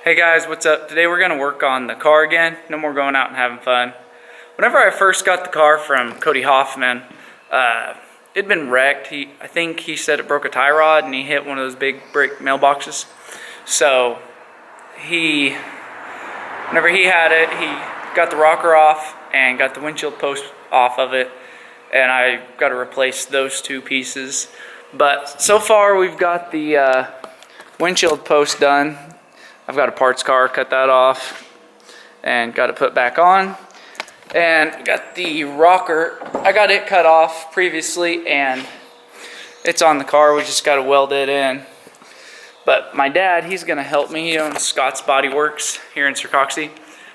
Hey guys, what's up? Today we're gonna work on the car again. No more going out and having fun. Whenever I first got the car from Cody Hoffman, it'd been wrecked. I think he said it broke a tie rod and he hit one of those big brick mailboxes. So whenever he had it, he got the rocker off and got the windshield post off of it, and I got to replace those two pieces. But so far we've got the windshield post done. I've got a parts car, cut that off and got it put back on. And got the rocker, I got it cut off previously and it's on the car. We just got to weld it in. But my dad, he's gonna help me. He owns Scott's Body Works here in Circoxie,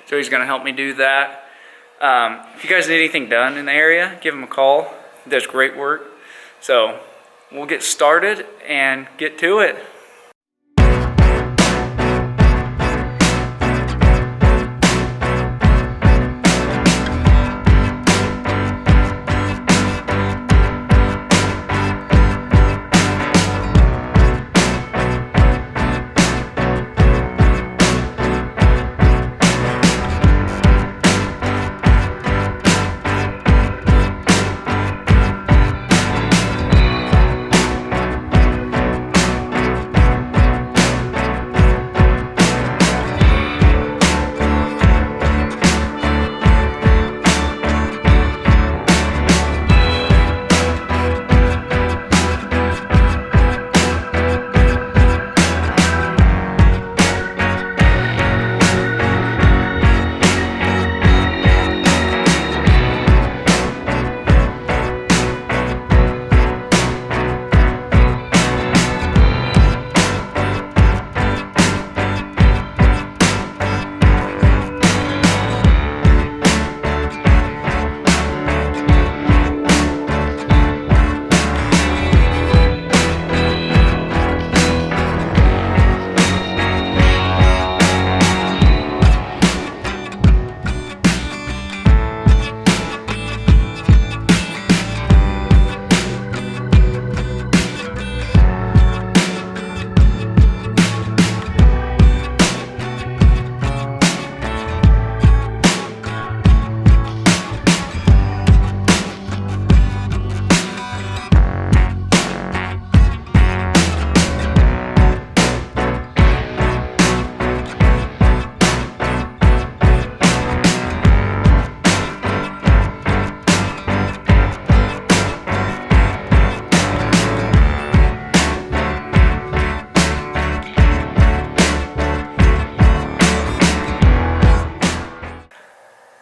so he's gonna help me do that. If you guys need anything done in the area, give him a call. He does great work. So we'll get started and get to it.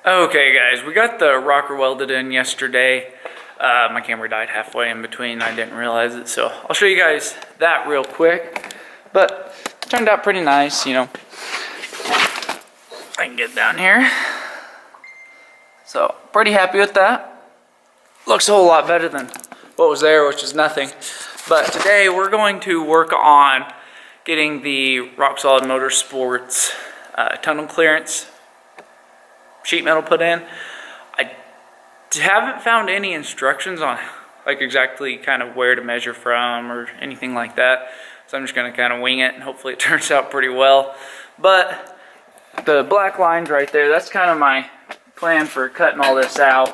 Okay guys, we got the rocker welded in yesterday. My camera died halfway in between, I didn't realize it, so I'll show you guys that real quick. But it turned out pretty nice, you know. I can get down here. So, pretty happy with that. Looks a whole lot better than what was there, which is nothing. But today we're going to work on getting the Rock Solid Motorsports tunnel clearance sheet metal put in. I haven't found any instructions on like exactly kind of where to measure from or anything like that, so I'm just going to kind of wing it and hopefully it turns out pretty well. But the black lines right there, that's kind of my plan for cutting all this out.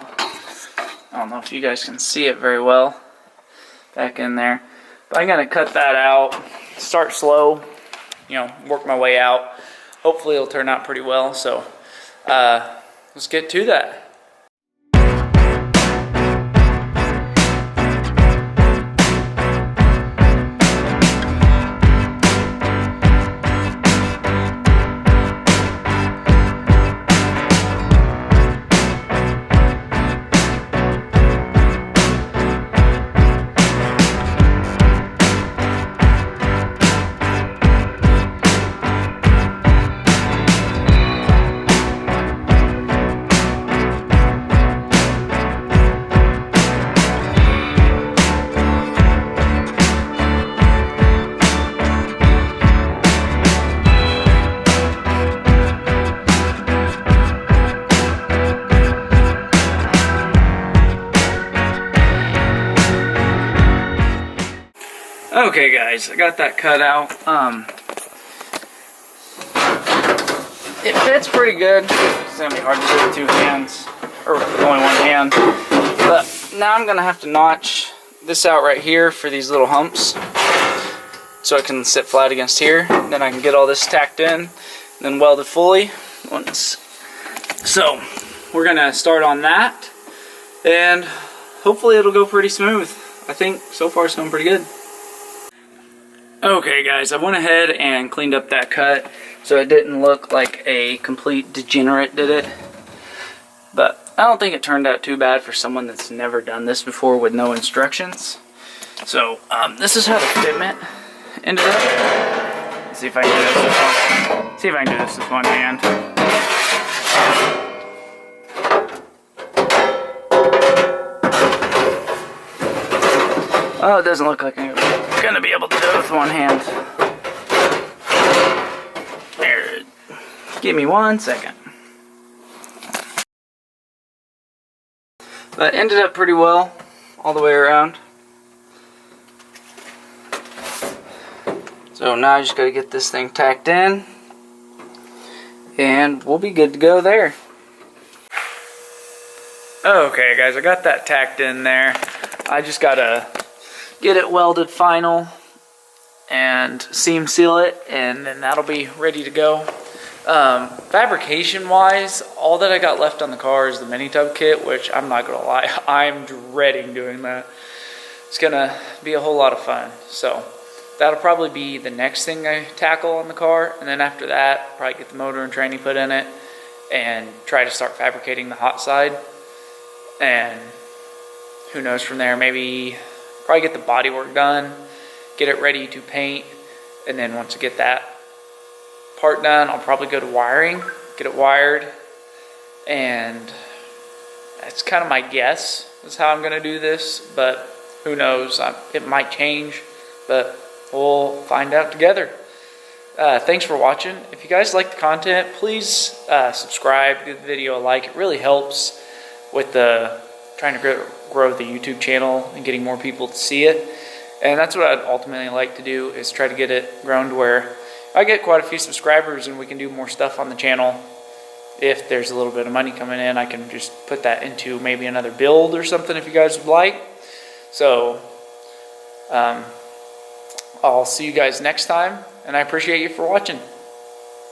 I don't know if you guys can see it very well back in there, but I'm going to cut that out, start slow, you know, work my way out. Hopefully it'll turn out pretty well. So let's get to that. Okay guys, I got that cut out. It fits pretty good. It's gonna be hard to do with two hands, or with only one hand. But now I'm gonna have to notch this out right here for these little humps, so it can sit flat against here. Then I can get all this tacked in, then welded fully. So we're gonna start on that, and hopefully it'll go pretty smooth. I think so far it's going pretty good. Okay guys, I went ahead and cleaned up that cut so it didn't look like a complete degenerate did it. But I don't think it turned out too bad for someone that's never done this before with no instructions. So this is how the fitment ended up. Let's see if I can do this with one. See if I can do this with one hand. Oh, it doesn't look like I'm gonna be able to do it with one hand. There. Give me 1 second. But ended up pretty well all the way around. So now I just gotta get this thing tacked in, and we'll be good to go there. Okay guys, I got that tacked in there. I just gotta get it welded final and seam seal it, and then that'll be ready to go. Fabrication wise, all that I got left on the car is the mini tub kit, which I'm not gonna lie, I'm dreading doing that. It's gonna be a whole lot of fun. So that'll probably be the next thing I tackle on the car, and then after that probably get the motor and tranny put in it and try to start fabricating the hot side, and who knows from there, maybe probably get the body work done, get it ready to paint, and then once I get that part done, I'll probably go to wiring, get it wired, and that's kind of my guess is how I'm gonna do this, but who knows, it might change, but we'll find out together. Thanks for watching. If you guys like the content, please subscribe, give the video a like. It really helps with trying to grow the YouTube channel and getting more people to see it. And that's what I'd ultimately like to do, is try to get it grown to where I get quite a few subscribers and we can do more stuff on the channel. If there's a little bit of money coming in, I can just put that into maybe another build or something if you guys would like. So I'll see you guys next time, and I appreciate you for watching.